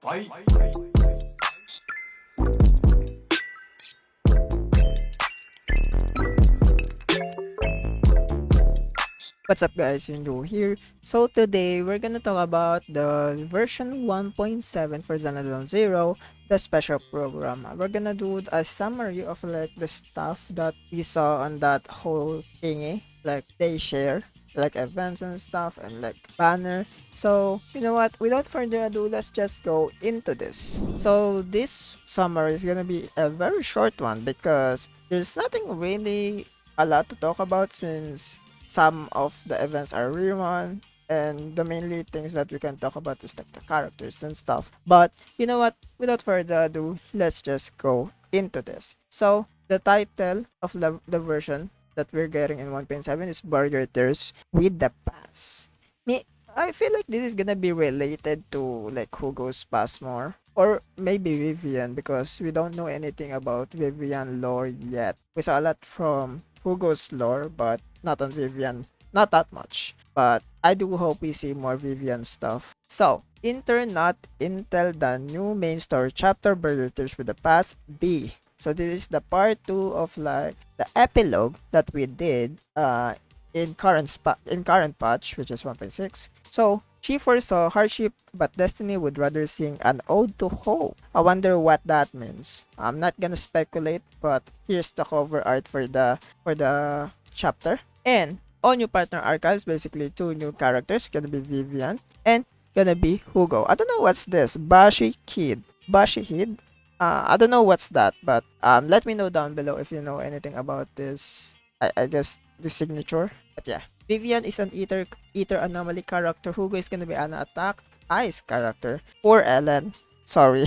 What's up guys, Hyun here. So today we're gonna talk about the version 1.7 for Zenless 0, the special program. We're gonna do a summary of like the stuff that we saw on that whole thingy, like they share, like events and stuff and like banner. So you know what, without further ado, let's just go into this. So this summary is gonna be a very short one because there's nothing really a lot to talk about since some of the events are rerun, and the mainly things that we can talk about is like the characters and stuff. But you know what, without further ado, let's just go into this. So the title of the version that we're getting in 1.7 is Barrier Tears with the Pass. Me, I feel like this is gonna be related to like who goes past more, or maybe Vivian, because we don't know anything about Vivian lore yet. We saw a lot from Hugo's lore, but not on Vivian, not that much. But I do hope we see more Vivian stuff. So, Inter not Intel, the new main story chapter, Burgers with the Past B. So this is the part 2 of like the epilogue that we did in current patch, which is 1.6. So she foresaw hardship, but destiny would rather sing an ode to hope. I wonder what that means. I'm not gonna speculate, but here's the cover art for the chapter. And all new partner archives, basically two new characters, gonna be Vivian and gonna be Hugo. I don't know what's this. Bashi Kid. I don't know what's that, but let me know down below if you know anything about this. I guess the signature. But yeah, Vivian is an eater anomaly character. Hugo is gonna be an attack ice character. Poor Ellen. Sorry.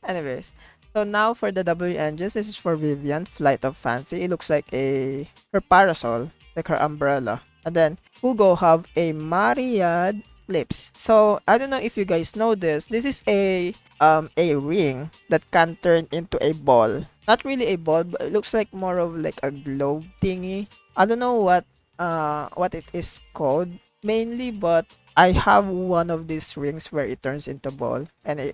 Anyways, so now for the W engines, this is for Vivian, Flight of Fancy. It looks like her parasol, like her umbrella. And then Hugo have a Mariad lips. So I don't know if you guys know this. This is a ring that can turn into a ball. Not really a ball, but it looks like more of like a globe thingy. I don't know what it is called mainly, but I have one of these rings where it turns into ball, and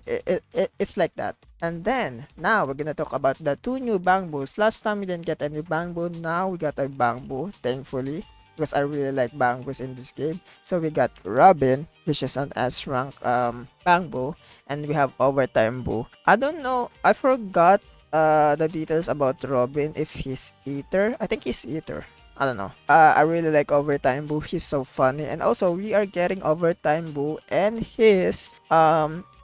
it's like that. And then now we're gonna talk about the two new bamboos. Last time we didn't get any bamboo, now we got a bamboo, thankfully, because I really like bamboos in this game. So we got Robin, which is an S rank bamboo, and we have overtime boo. I don't know, I forgot the details about Robin, if he's eater. I think he's eater. I don't know. I really like Overtime Boo. He's so funny. And also, we are getting Overtime Boo and his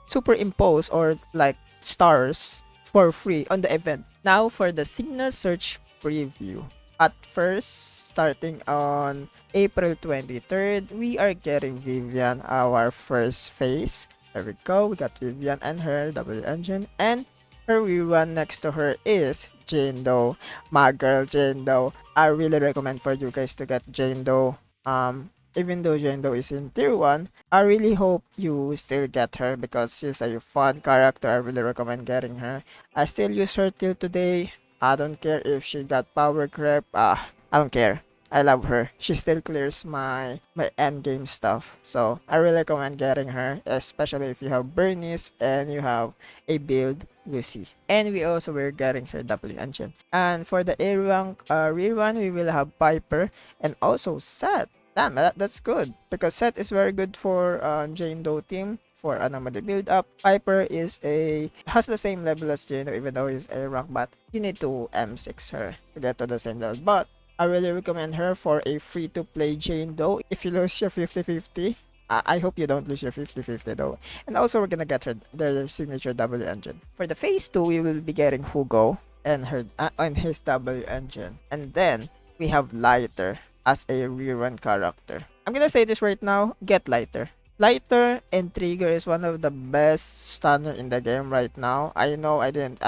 superimpose or like stars for free on the event. Now for the Signal Search preview. At first, starting on April 23rd, we are getting Vivian, our first face. There we go. We got Vivian and her W engine, and her rerun next to her is Jane Doe, my girl Jane Doe. I really recommend for you guys to get Jane Doe. Even though Jane Doe is in tier 1, I really hope you still get her because she's a fun character. I really recommend getting her. I still use her till today. I don't care if she got power creep. I don't care. I love her. She still clears my end game stuff. So I really recommend getting her, especially if you have Bernice and you have a build Lucy. And we also were getting her W engine. And for the A rank rerun, we will have Piper and also Seth. Damn, that's good because Seth is very good for Jane Doe team for anomaly build up. Piper has the same level as Jane Doe, even though he's A rank, but you need to M6 her to get to the same level. But I really recommend her for a free to play Jane Doe. If you lose your 50-50, I hope you don't lose your 50-50 though. And also we're gonna get her their signature W engine. For the phase 2, we will be getting Hugo and her and his W engine. And then we have Lighter as a rerun character. I'm gonna say this right now, get Lighter. Lighter and Trigger is one of the best stunner in the game right now. I know I didn't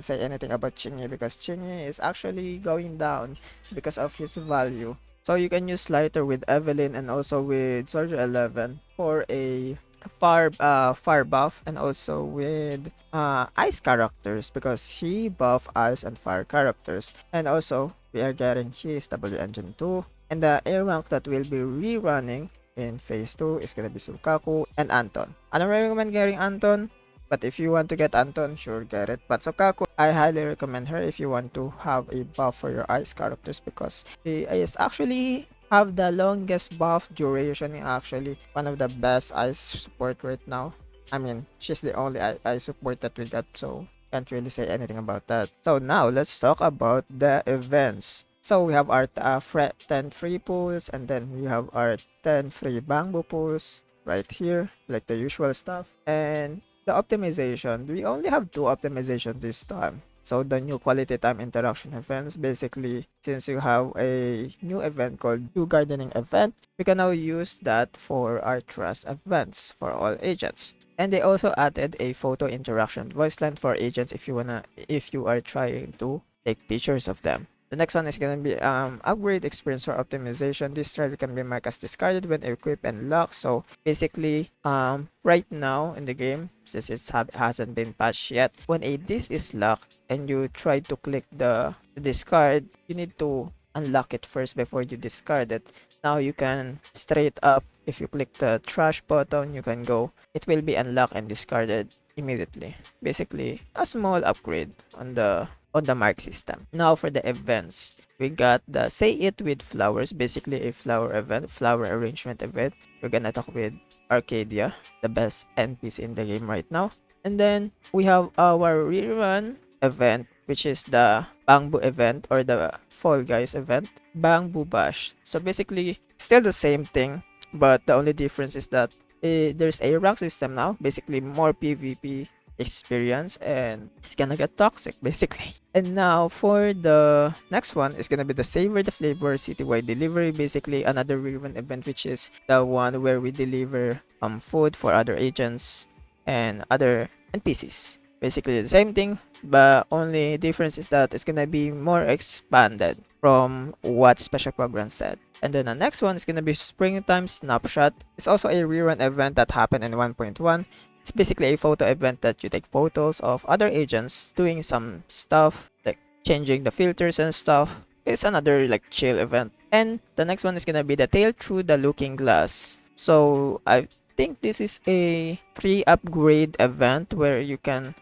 say anything about Chingy because Chingy is actually going down because of his value. So you can use Lighter with Evelyn and also with Soldier 11 for a far buff, and also with ice characters because he buff ice and fire characters. And also we are getting his W engine 2, and the air rank that will be rerunning in phase 2 is gonna be Sukaku and Anton. I don't recommend getting Anton But if you want to get Anton, sure, get it. But Sokaku, I highly recommend her if you want to have a buff for your ice characters, because she is actually have the longest buff duration, actually one of the best ice support right now. I mean, she's the only ice support that we got, so can't really say anything about that. So now let's talk about the events. So we have our 10 free pools, and then we have our 10 free bamboo pools right here, like the usual stuff. And the optimization, we only have two optimization this time. So the new quality time interaction events, basically, since you have a new event called new gardening event, we can now use that for our trust events for all agents. And they also added a photo interaction voice line for agents if you are trying to take pictures of them. The next one is gonna be upgrade experience for optimization. This strategy can be marked as discarded when equipped and locked. So basically, right now in the game, since it hasn't been patched yet, when a disc is locked and you try to click the discard, you need to unlock it first before you discard it. Now you can straight up, if you click the trash button, you can go. It will be unlocked and discarded immediately. Basically, a small upgrade on the mark system. Now for the events, we got the say it with flowers, basically a flower event, flower arrangement event. We're gonna talk with Arcadia, the best NPC in the game right now. And then we have our rerun event, which is the Bamboo event or the Fall Guys event, Bamboo Bash. So basically, still the same thing, but the only difference is that there's a rank system now, basically more PvP experience, and it's gonna get toxic basically. And now for the next one is gonna be the Savor the Flavor citywide delivery, basically another rerun event, which is the one where we deliver food for other agents and other NPCs. Basically the same thing, but only difference is that it's gonna be more expanded from what Special Program said. And then the next one is gonna be Springtime Snapshot. It's also a rerun event that happened in 1.1. It's basically a photo event that you take photos of other agents doing some stuff, like changing the filters and stuff. It's another like chill event. And the next one is gonna be the Tale Through the Looking Glass. So I think this is a free upgrade event where you can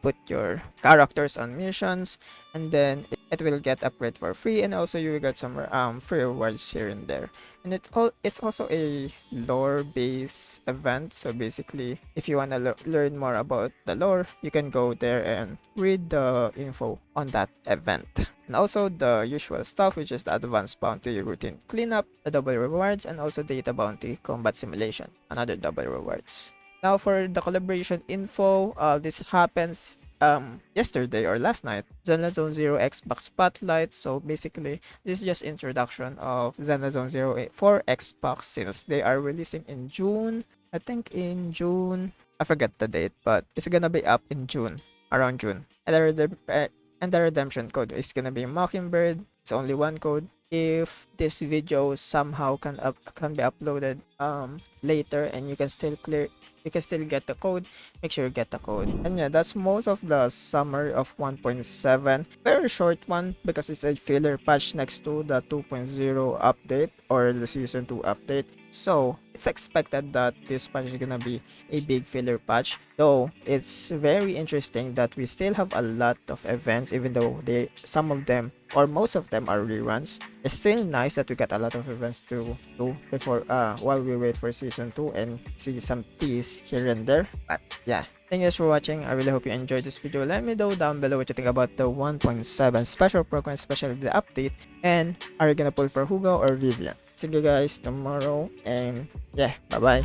put your characters on missions, and then it will get upgrade for free, and also you will get some free rewards here and there. And it's also a lore based event, so basically if you want to learn more about the lore, you can go there and read the info on that event. And also the usual stuff, which is the advanced bounty routine cleanup, the double rewards, and also data bounty combat simulation, another double rewards. Now for the collaboration info, this happens yesterday or last night. Zenless Zone Zero Xbox Spotlight. So basically, this is just introduction of Zenless Zone Zero for Xbox, since they are releasing in June. I think in June. I forget the date, but it's gonna be up in June, around June. And the redemption code is gonna be Mockingbird. It's only one code. If this video somehow can be uploaded later and you can still get the code, make sure you get the code. And yeah, that's most of the summary of 1.7. Very short one because it's a filler patch next to the 2.0 update or the season 2 update. So it's expected that this patch is gonna be a big filler patch, though it's very interesting that we still have a lot of events, even though some of them or most of them are reruns. It's still nice that we got a lot of events to do before while we wait for season 2 and see some teas here and there. But yeah, thank you guys for watching. I really hope you enjoyed this video. Let me know down below what you think about the 1.7 special program, especially the update, and are you gonna pull for Hugo or Vivian? See you guys tomorrow, and yeah, bye bye.